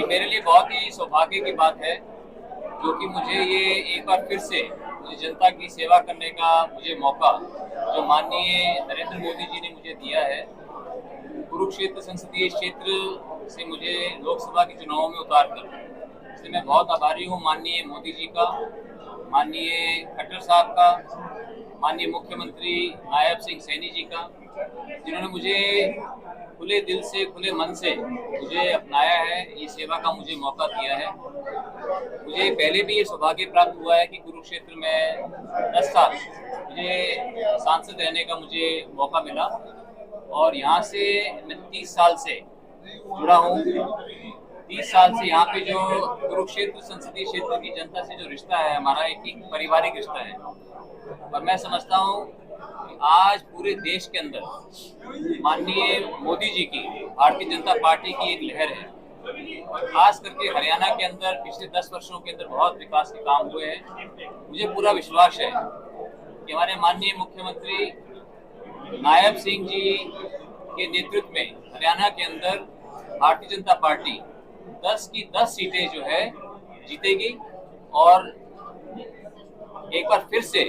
मेरे लिए बहुत ही सौभाग्य की बात है, क्योंकि मुझे ये एक बार फिर से मुझे जनता की सेवा करने का मुझे मौका जो माननीय नरेंद्र मोदी जी ने मुझे दिया है। कुरुक्षेत्र संसदीय क्षेत्र से मुझे लोकसभा के चुनावों में उतार कर, इसलिए मैं बहुत आभारी हूँ माननीय मोदी जी का, माननीय खट्टर साहब का, माननीय मुख्यमंत्री नायब सिंह सैनी जी का, जिन्होंने मुझे खुले दिल से खुले मन से मुझे अपनाया है, ये सेवा का मुझे मौका दिया है। मुझे पहले भी ये सौभाग्य प्राप्त हुआ है कि कुरुक्षेत्र में 10 साल मुझे सांसद रहने का मुझे मौका मिला, और यहाँ से मैं 30 साल से जुड़ा हूँ। 30 साल से यहाँ पे जो कुरुक्षेत्र संसदीय क्षेत्र की जनता से जो रिश्ता है हमारा, एक पारिवारिक रिश्ता है। और मैं समझता हूँ कि आज पूरे देश के अंदर माननीय मोदी जी की भारतीय जनता पार्टी की एक लहर है, और खास करके हरियाणा के अंदर पिछले 10 वर्षों के अंदर बहुत विकास के काम हुए हैं। मुझे पूरा विश्वास है कि हमारे माननीय मुख्यमंत्री नायब सिंह जी के नेतृत्व में हरियाणा के अंदर भारतीय जनता पार्टी 10 की 10 सीटें जो है जीतेगी, और एक बार फिर से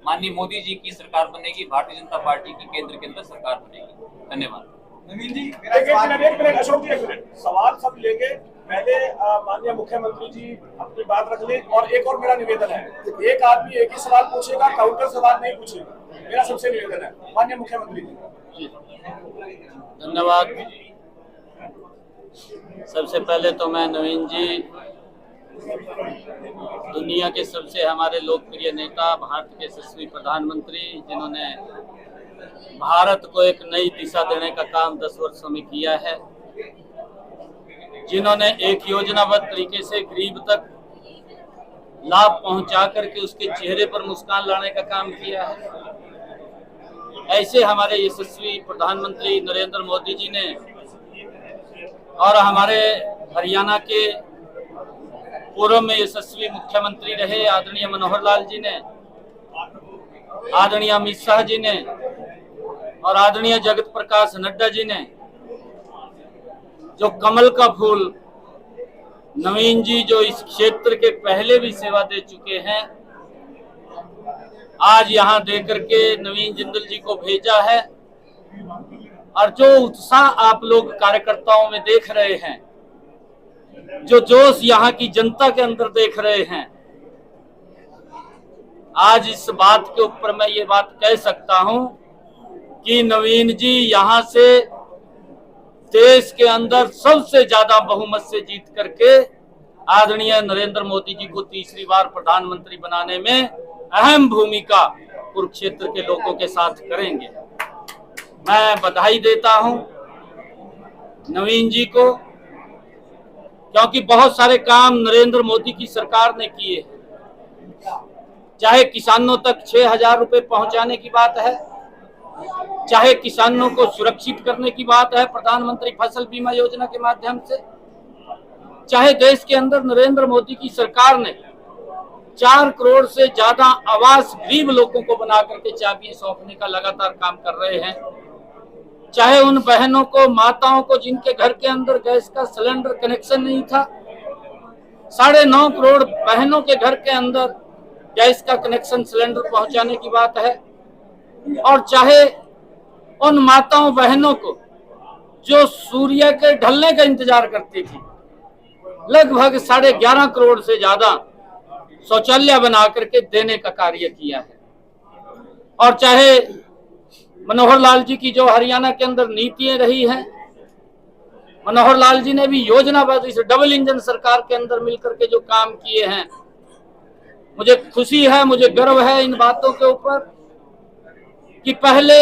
माननीय मोदी जी की सरकार बनेगी, भारतीय जनता पार्टी की केंद्र के अंदर सरकार बनेगी। धन्यवाद। नवीन जी, एक मिनट अशोक जी, एक मिनट सवाल सब लेंगे, पहले माननीय मुख्यमंत्री जी अपनी बात रख लें। और एक और मेरा निवेदन है, एक आदमी एक ही सवाल पूछेगा, काउंटर सवाल नहीं पूछेगा, मेरा सबसे निवेदन है। माननीय मुख्यमंत्री जी। धन्यवाद। सबसे पहले तो मैं नवीन जी, दुनिया के सबसे हमारे लोकप्रिय नेता, भारत के यशस्वी प्रधानमंत्री, जिन्होंने भारत को एक नई दिशा देने का काम 10 वर्षों में किया है, जिन्होंने एक योजनाबद्ध तरीके से गरीब तक लाभ पहुंचा करके उसके चेहरे पर मुस्कान लाने का काम किया है, ऐसे हमारे यशस्वी प्रधानमंत्री नरेंद्र मोदी जी ने, और हमारे हरियाणा के पूर्व में यशस्वी मुख्यमंत्री रहे आदरणीय मनोहर लाल जी ने, आदरणीय अमित शाह जी ने, और आदरणीय जगत प्रकाश नड्डा जी ने, जो कमल का फूल नवीन जी जो इस क्षेत्र के पहले भी सेवा दे चुके हैं, आज यहाँ देकर के नवीन जिंदल जी को भेजा है। और जो उत्साह आप लोग कार्यकर्ताओं में देख रहे हैं, जो जोश यहाँ की जनता के अंदर देख रहे हैं, आज इस बात के ऊपर मैं ये बात कह सकता हूं कि नवीन जी यहाँ से देश के अंदर सबसे ज्यादा बहुमत से जीत करके आदरणीय नरेंद्र मोदी जी को तीसरी बार प्रधानमंत्री बनाने में अहम भूमिका कुरुक्षेत्र के लोगों के साथ करेंगे। मैं बधाई देता हूं नवीन जी को, क्योंकि बहुत सारे काम नरेंद्र मोदी की सरकार ने किए हैं। चाहे किसानों तक 6,000 रुपए पहुंचाने की बात है, चाहे किसानों को सुरक्षित करने की बात है प्रधानमंत्री फसल बीमा योजना के माध्यम से, चाहे देश के अंदर नरेंद्र मोदी की सरकार ने 4 करोड़ से ज्यादा आवास गरीब लोगों को बना करके चाबियां सौंपने का लगातार काम कर रहे हैं, चाहे उन बहनों को, माताओं को जिनके घर के अंदर गैस का सिलेंडर कनेक्शन नहीं था, 9.5 करोड़ बहनों के घर के अंदर गैस का कनेक्शन सिलेंडर पहुंचाने की बात है, और चाहे उन माताओं बहनों को जो सूर्य के ढलने का इंतजार करती थी, लगभग 11.5 करोड़ से ज्यादा शौचालय बना करके देने का कार्य किया है, और चाहे मनोहर लाल जी की जो हरियाणा के अंदर नीतियां रही हैं, मनोहर लाल जी ने भी योजनाबद्ध इस डबल इंजन सरकार के अंदर मिलकर के जो काम किए हैं, मुझे खुशी है, मुझे गर्व है इन बातों के ऊपर कि पहले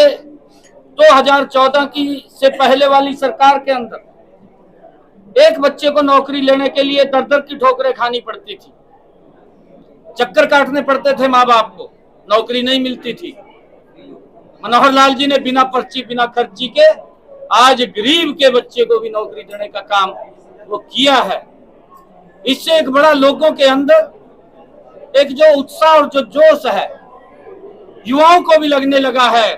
2014 की से पहले वाली सरकार के अंदर एक बच्चे को नौकरी लेने के लिए दर-दर की ठोकरें खानी पड़ती थी, चक्कर काटने पड़ते थे माँ बाप को, नौकरी नहीं मिलती थी। मनोहर लाल जी ने बिना पर्ची बिना खर्ची के आज गरीब के बच्चे को भी नौकरी देने का काम वो किया है। इससे एक बड़ा लोगों के अंदर एक जो उत्साह और जो जोश है, युवाओं को भी लगने लगा है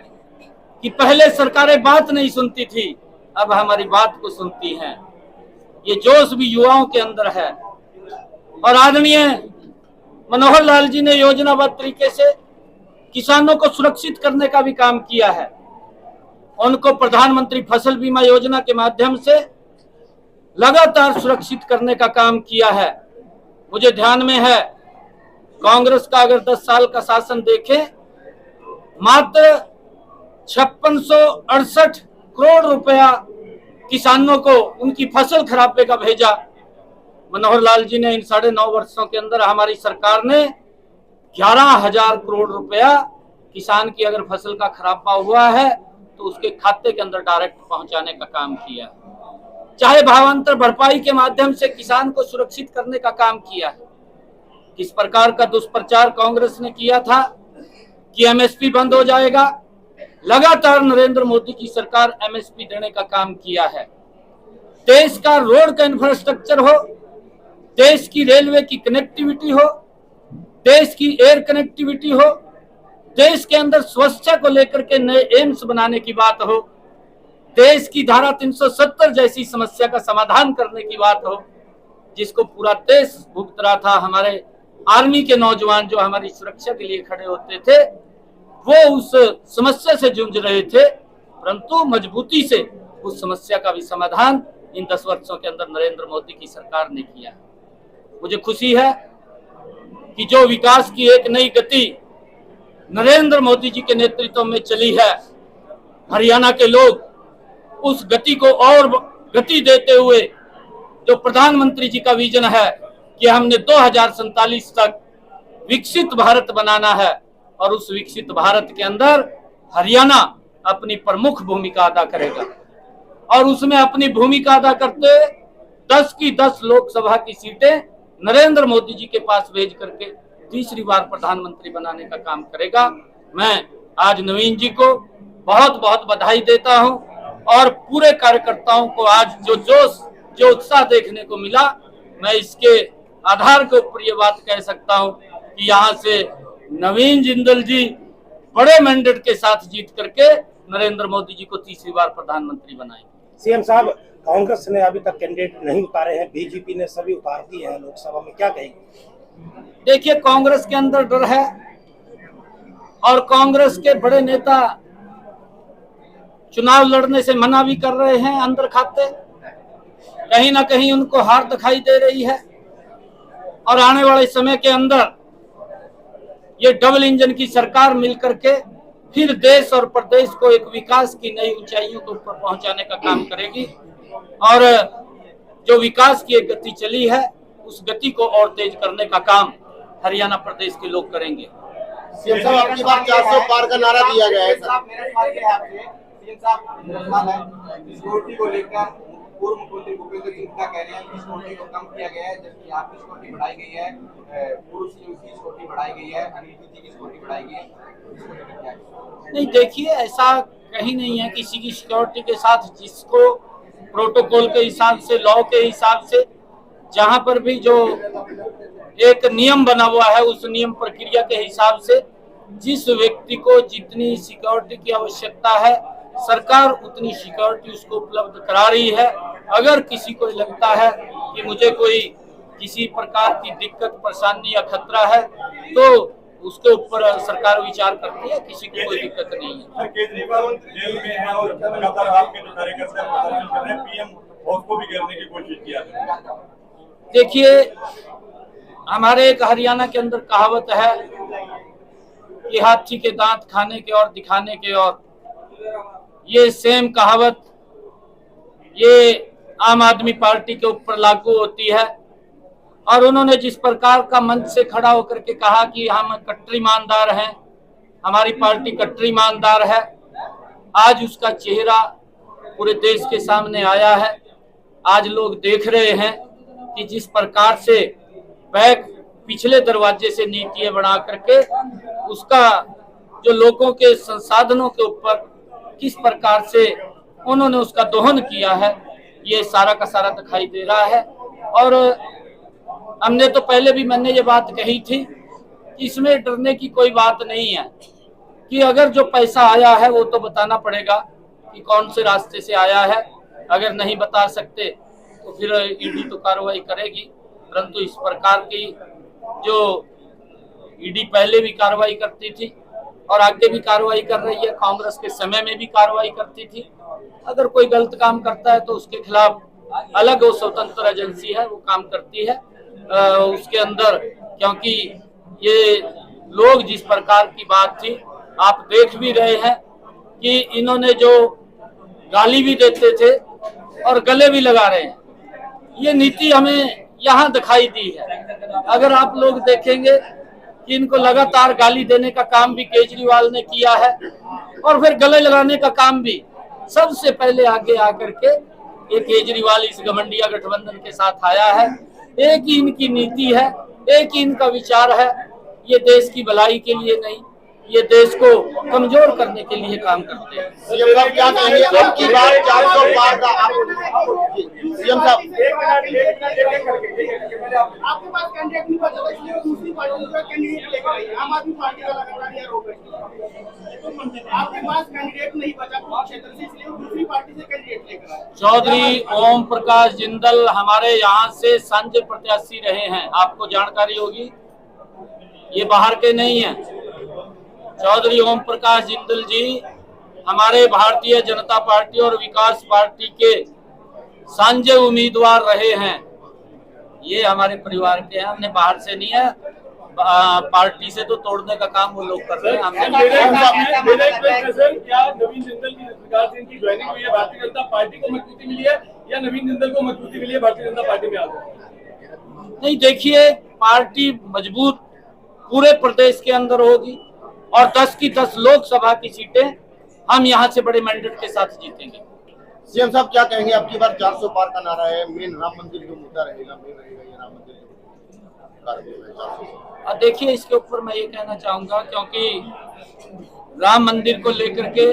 कि पहले सरकारें बात नहीं सुनती थी, अब हमारी बात को सुनती हैं। ये जोश भी युवाओं के अंदर है। और आदरणीय मनोहर लाल जी ने योजनाबद्ध तरीके से किसानों को सुरक्षित करने का भी काम किया है। उनको प्रधानमंत्री फसल बीमा योजना के माध्यम से लगातार सुरक्षित करने का काम किया है। मुझे ध्यान में है, कांग्रेस का अगर 10 साल का शासन देखें, मात्र 5668 करोड़ रुपया किसानों को उनकी फसल खराबे का भेजा। मनोहर लाल जी ने इन 9.5 वर्षों के अंदर हमारी सरकार ने 11,000 करोड़ रुपया किसान की अगर फसल का खराबा हुआ है तो उसके खाते के अंदर डायरेक्ट पहुंचाने का काम किया। चाहे भावांतर भरपाई के माध्यम से किसान को सुरक्षित करने का काम किया है। किस प्रकार का दुष्प्रचार कांग्रेस ने किया था कि एमएसपी बंद हो जाएगा, लगातार नरेंद्र मोदी की सरकार एमएसपी देने का काम किया है। देश का रोड का इंफ्रास्ट्रक्चर हो, देश की रेलवे की कनेक्टिविटी हो, देश की एयर कनेक्टिविटी हो, देश के अंदर स्वच्छता को लेकर के नए एम्स बनाने की बात हो, देश की धारा 370 जैसी समस्या का समाधान करने की बात हो, जिसको पूरा देश भुगत रहा था। हमारे आर्मी के नौजवान जो हमारी सुरक्षा के लिए खड़े होते थे, वो उस समस्या से जूझ रहे थे, परंतु मजबूती से उस समस्या का भी समाधान इन 10 वर्षों के अंदर नरेंद्र मोदी की सरकार ने किया। मुझे खुशी है कि जो विकास की एक नई गति नरेंद्र मोदी जी के नेतृत्व में चली है, हरियाणा के लोग उस गति को और गति देते हुए जो प्रधानमंत्री जी का विजन है कि हमने 2047 तक विकसित भारत बनाना है, और उस विकसित भारत के अंदर हरियाणा अपनी प्रमुख भूमिका अदा करेगा। और उसमें अपनी भूमिका अदा करते 10 की 10 लोकसभा की सीटें नरेंद्र मोदी जी के पास भेज करके तीसरी बार प्रधानमंत्री बनाने का काम करेगा। मैं आज नवीन जी को बहुत बहुत बधाई देता हूं, और पूरे कार्यकर्ताओं को आज जो जोश जो उत्साह देखने को मिला, मैं इसके आधार के ऊपर ये बात कह सकता हूं कि यहाँ से नवीन जिंदल जी बड़े मैंडेट के साथ जीत करके नरेंद्र मोदी जी को तीसरी बार प्रधानमंत्री बनाएंगे। सीएम साहब, कांग्रेस ने अभी तक कैंडिडेट नहीं उतारे हैं, बीजेपी ने सभी उतार दिए हैं लोकसभा में, क्या कहेंगे? देखिए, कांग्रेस के अंदर डर है, और कांग्रेस के बड़े नेता चुनाव लड़ने से मना भी कर रहे हैं अंदर खाते। कहीं ना कहीं उनको हार दिखाई दे रही है, और आने वाले समय के अंदर ये डबल इंजन की सरकार मिलकर के फिर देश और प्रदेश को एक विकास की नई ऊंचाइयों के ऊपर पहुंचाने का काम करेगी। और जो विकास की एक गति चली है, उस गति को और तेज करने का काम हरियाणा प्रदेश के लोग करेंगे। सीएम साहब, आपकी बात 400 पार का नारा दिया गया है। सिक्योरिटी को लेकर पूर्व मुख्यमंत्री भूपेंद्र सिंह का कह रहे हैं कि सिक्योरिटी को कम किया गया है, जबकि आपकी सिक्योरिटी बढ़ाई गई है, पूर्व सीएम की सिक्योरिटी बढ़ाई गई है, अनिल जी की सिक्योरिटी बढ़ाई गई है। नहीं, देखिए, ऐसा कहीं नहीं है। किसी की सिक्योरिटी के साथ जिसको प्रोटोकॉल के हिसाब से, लॉ के हिसाब से, जहां पर भी जो एक नियम बना हुआ है, उस नियम प्रक्रिया के हिसाब से जिस व्यक्ति को जितनी सिक्योरिटी की आवश्यकता है, सरकार उतनी सिक्योरिटी उसको उपलब्ध करा रही है। अगर किसी को लगता है कि मुझे कोई किसी प्रकार की दिक्कत, परेशानी या खतरा है, तो उसके ऊपर सरकार विचार करती है। किसी को कोई दिक्कत नहीं है। केजरीवाल जेल में है और लगातार आपके जो कार्यकर्ता प्रदर्शन कर रहे हैं, पीएम उसको भी घेरने की कोशिश किया है। देखिए, हमारे एक हरियाणा के अंदर कहावत है कि हाथी के दांत खाने के और दिखाने के और। ये सेम कहावत ये आम आदमी पार्टी के ऊपर लागू होती है। और उन्होंने जिस प्रकार का मंच से खड़ा होकर के कहा कि हम कट्टर ईमानदार हैं, हमारी पार्टी कट्टर ईमानदार है, आज उसका चेहरा पूरे देश के सामने आया है। आज लोग देख रहे हैं कि जिस प्रकार से बैक पिछले दरवाजे से नीतियां बना करके उसका जो लोगों के संसाधनों के ऊपर किस प्रकार से उन्होंने उसका दोहन किया है, ये सारा का सारा दिखाई दे रहा है। और हमने तो पहले भी मैंने ये बात कही थी कि इसमें डरने की कोई बात नहीं है, कि अगर जो पैसा आया है वो तो बताना पड़ेगा कि कौन से रास्ते से आया है। अगर नहीं बता सकते तो फिर ईडी तो कार्रवाई करेगी, परंतु इस प्रकार की जो ईडी पहले भी कार्रवाई करती थी और आगे भी कार्रवाई कर रही है, कांग्रेस के समय में भी कार्रवाई करती थी। अगर कोई गलत काम करता है तो उसके खिलाफ अलग वो स्वतंत्र एजेंसी है, वो काम करती है उसके अंदर। क्योंकि ये लोग जिस प्रकार की बात थी, आप देख भी रहे हैं कि इन्होंने जो गाली भी देते थे और गले भी लगा रहे हैं, ये नीति हमें यहाँ दिखाई दी है। अगर आप लोग देखेंगे कि इनको लगातार गाली देने का काम भी केजरीवाल ने किया है और फिर गले लगाने का काम भी सबसे पहले आगे आकर के ये केजरीवाल इस घमंडिया गठबंधन के साथ आया है। एक ही इनकी नीति है, एक ही इनका विचार है, ये देश की भलाई के लिए नहीं, ये देश को कमजोर करने के लिए काम करते हैं। सीएम साहब क्या कहेंगे आपकी बात 400 पार का? सीएम साहब आपके पास कैंडिडेट नहीं बचा, इसलिए दूसरी पार्टी का कैंडिडेट लेकर आई है। आम आदमी पार्टी का लगातार ये आरोप है, आपके पास कैंडिडेट नहीं बचा क्षेत्र से, इसलिए दूसरी पार्टी से कैंडिडेट लेकर आए। चौधरी ओम प्रकाश जिंदल हमारे यहाँ से संजय प्रत्याशी रहे हैं, आपको जानकारी होगी, ये बाहर के नहीं है। चौधरी ओम प्रकाश जिंदल जी हमारे भारतीय जनता पार्टी और विकास पार्टी के सांझे उम्मीदवार रहे हैं। ये हमारे परिवार के हैं, हमने बाहर से नहीं है, पार्टी से तो तोड़ने का काम वो लोग कर रहे हैं। हमने क्या नवीन जिंदल की सरकार से इनकी ज्वाइनिंग हुई है, भारतीय जनता पार्टी को मजबूती मिली है या नवीन जिंदल को मजबूती मिली है भारतीय जनता पार्टी में आकर? नहीं, देखिए, पार्टी मजबूत पूरे प्रदेश के अंदर होगी और 10 की 10 लोकसभा की सीटें हम यहाँ से बड़े मैंडेट के साथ जीतेंगे। सीएम साहब क्या कहेंगे आपकी बार 400 पार का नारा है, मेन राम मंदिर जो मुद्दा रहेगा, मेन रहेगा ये राम मंदिर जो देखिए, इसके ऊपर मैं ये कहना चाहूंगा, क्योंकि राम मंदिर को लेकर के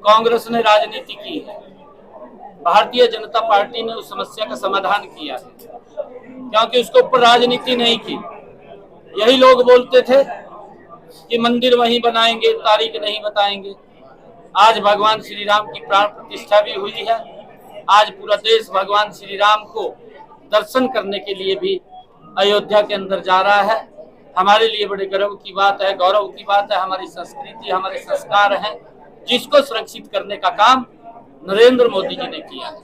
कांग्रेस ने राजनीति की है, भारतीय जनता पार्टी ने उस समस्या का समाधान किया है, क्योंकि उसके ऊपर राजनीति नहीं की। यही लोग बोलते थे कि मंदिर वहीं बनाएंगे, तारीख नहीं बताएंगे। आज भगवान श्री राम की प्राण प्रतिष्ठा भी हुई है। आज पूरा देश भगवान श्री राम को दर्शन करने के लिए भी अयोध्या के अंदर जा रहा है। हमारे लिए बड़े गर्व की बात है, गौरव की बात है। हमारी संस्कृति, हमारे संस्कार हैं, जिसको सुरक्षित करने का काम नरेंद्र मोदी जी ने किया है।